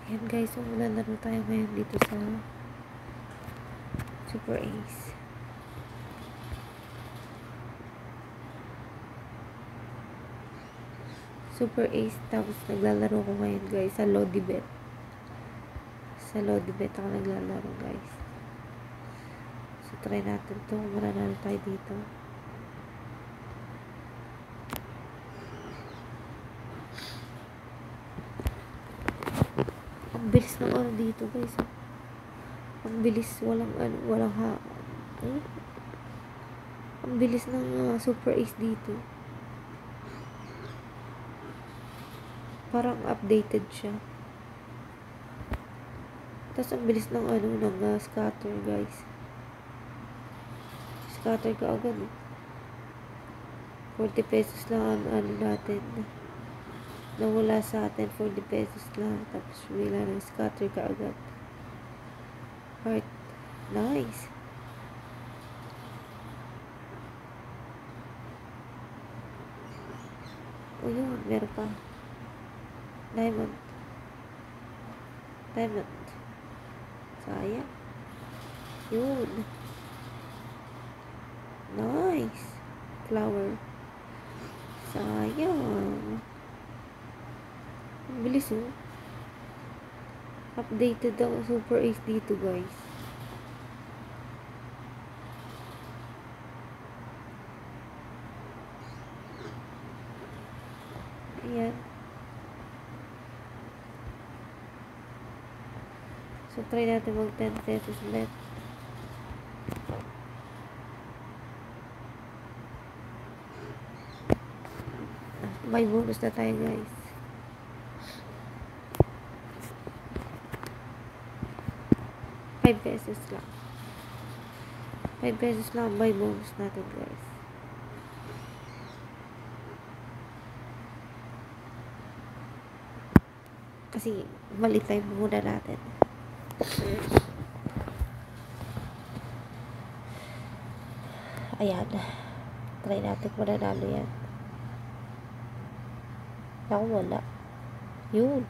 Ayan guys, so lalaro tayo ngayon dito sa Super Ace. Super Ace, tapos naglalaro ko ngayon guys sa Lodibet. Sa Lodibet ako naglalaro guys. So try natin to, mananalo tayo dito. Ang bilis ng ano dito guys. Ang bilis, walang ang bilis ng Super Ace dito. Parang updated siya. Tapos ang bilis ng scatter guys. Scatter ka agad. 40 pesos lang ang natin. Nawala sa atin 40 pesos lang. Tapos wala ng scatter ka agad. Heart. Nice. O yun, meron pa. Diamond. Sayang. Yun. Nice. Flower. Sayang. Ang bilis oh. Updated ang Super Ace dito guys. Ayan. So, try natin mag 10 pesos bet. May bonus na tayo guys. 5 pesos lang. 5 pesos lang may bonus natin guys. Kasi mali time muna natin. Ayan. Try natin kung mananalo yan. Ako wala. Yun.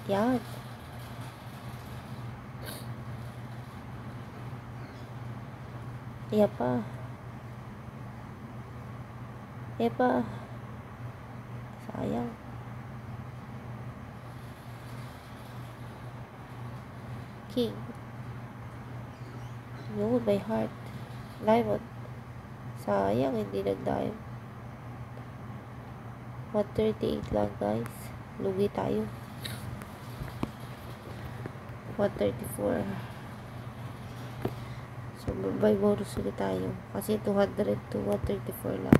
Yan. Yapa. Sayang. King. Yun, by heart. Diamond. Sayang, hindi nag-dive. 138 lang guys. Lugi tayo. 134. So, by bonus ulit tayo. Kasi 200 to 134 lang.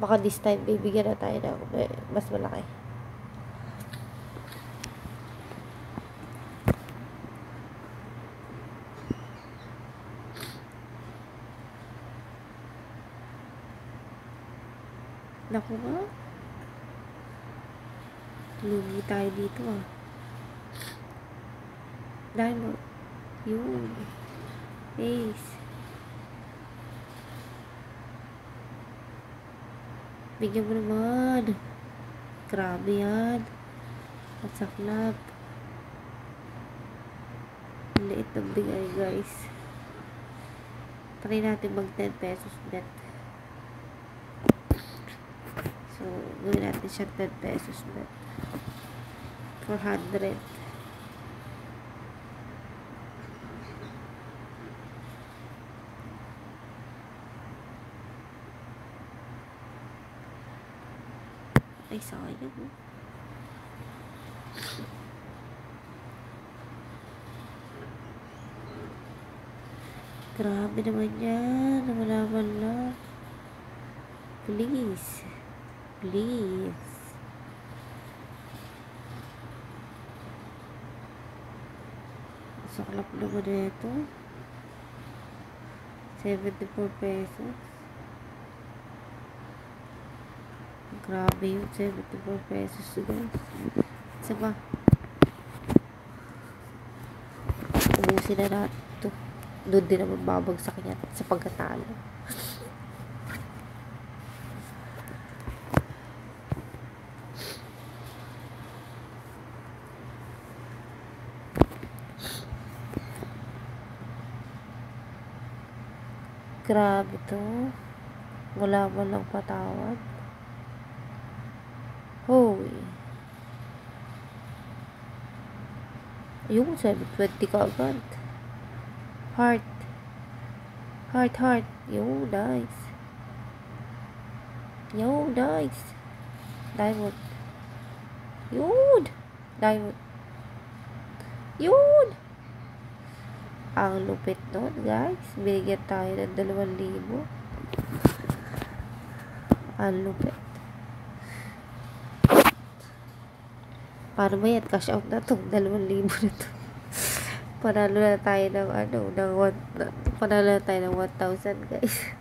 Baka this time, bibigyan na tayo ng mas malaki. Naku nga. Lugi tayo dito ah. Diamond. Yun. Ace. Bigyan mo naman. Grabe yan. Masaklap. Ang liit ng bigay guys. Try natin mag 10 pesos bet. So, gawin natin siya 10 pesos bet. 400. Ay, sayang. Grabe naman yan. Namalaman lang. Please. Please. Saklap naman na ito. 74 pesos. Grabe yun. 74 pesos guys. Isa pa. Ubusin na natin ito. Doon din naman babagsak yan sa pagkatalo. grabe to. Wala mo lang patawad. Hoy. Yung 720 ka agad. Heart. Heart. Yo, nice. Diamond. Diamond. Ang lupit nun, guys. Binigyan tayo ng 2,000. Ang lupit. Paano ba yan? Cash out na itong 2,000 na ito. Panalo na tayo ng panalo na tayo ng 1,000, guys.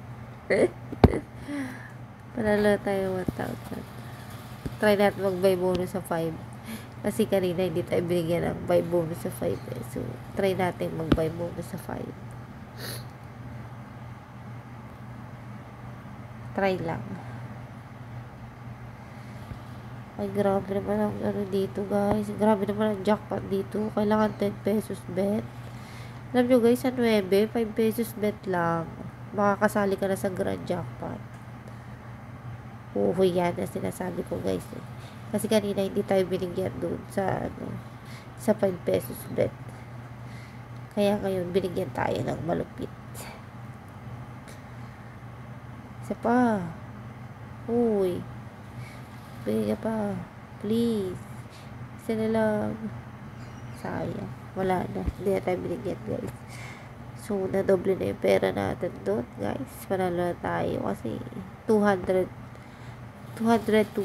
Panalo na tayo ng 1,000. Try natin mag-buy bonus sa 5. Kasi kanina hindi tayo binigyan ng buy bonus sa 5. So, try natin mag-buy bonus sa 5. Try lang. Ay, grabe naman ang dito, guys. Grabe naman ang jackpot dito. Kailangan 10 pesos bet. Alam nyo, guys, sa 9, 5 pesos bet lang. Makakasali ka na sa grand jackpot. Yan na sinasabi ko, guys. Kasi kanina hindi tayo binigyan doon sa sa 5 pesos bet. Kaya ngayon binigyan tayo ng malupit. Isa pa. Bigyan pa. Please. Isa na lang. Sayang. Wala na. Hindi na tayo binigyan, guys. So, nadoble na yung pera natin doon, guys. Panalo na tayo. Kasi 202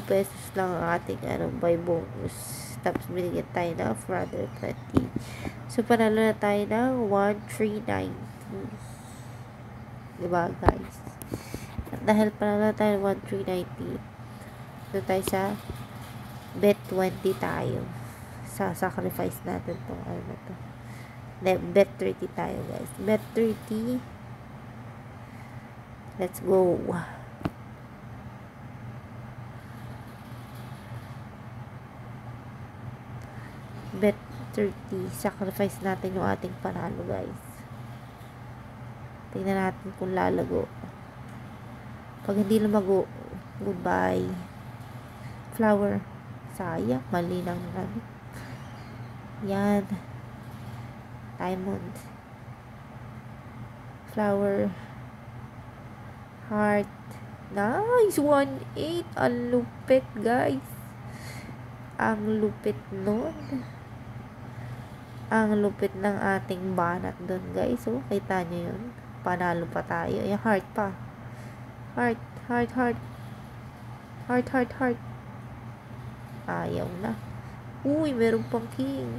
pesos lang ang ating buy bonus. Tapos binigyan tayo ng 420. So, panalo na tayo ng 1,390. Diba, guys? At dahil panalo na tayo ng 1,390, doon tayo sa bet 20 tayo. Sacrifice natin to. Bet 30 tayo, guys. Bet 30. Let's go. Bet 30. Sacrifice natin yung ating panalo, guys. Tingnan natin kung lalago. Pag hindi lumago, goodbye. Flower. Sayang. Mali lang namin. Yan. Diamond. Flower. Heart. Nice. 1,800. Ang lupit, guys. Ang lupit nun. Ang lupit ng ating banat dun, guys. So, kita nyo yun. Panalo pa tayo. Yung heart pa. Heart. Ayaw na. Meron pang king.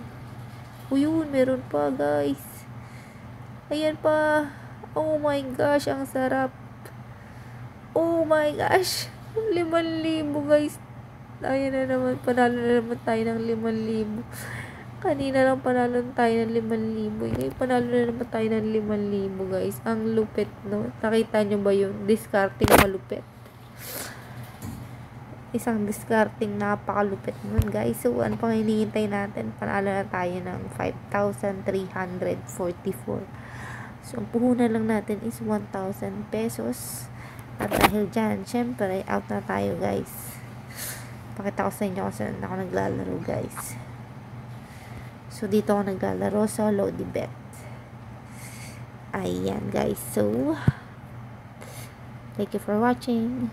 Meron pa, guys. Ayan pa. Oh my gosh, ang sarap. Oh my gosh. 5,000, guys. Ayan na naman. Panalo na naman tayo ng 5,000. Kanina lang panalo tayo ng 5,000. Ngayon panalo na naman tayo ng 5,000, guys. Ang lupit, no? Nakita nyo ba yung discarding malupit? Isang discarding napakalupit nun, guys. So, ano pang hinihintay natin? Panalo na tayo ng 5,344. So, ang puhunan lang natin is 1,000 pesos. At dahil dyan, syempre, out na tayo, guys. Pakita ko sa inyo kung saan ako naglalaro, guys. So, dito ako naglalaro sa Lodi Bet. Ayan, guys. So, thank you for watching.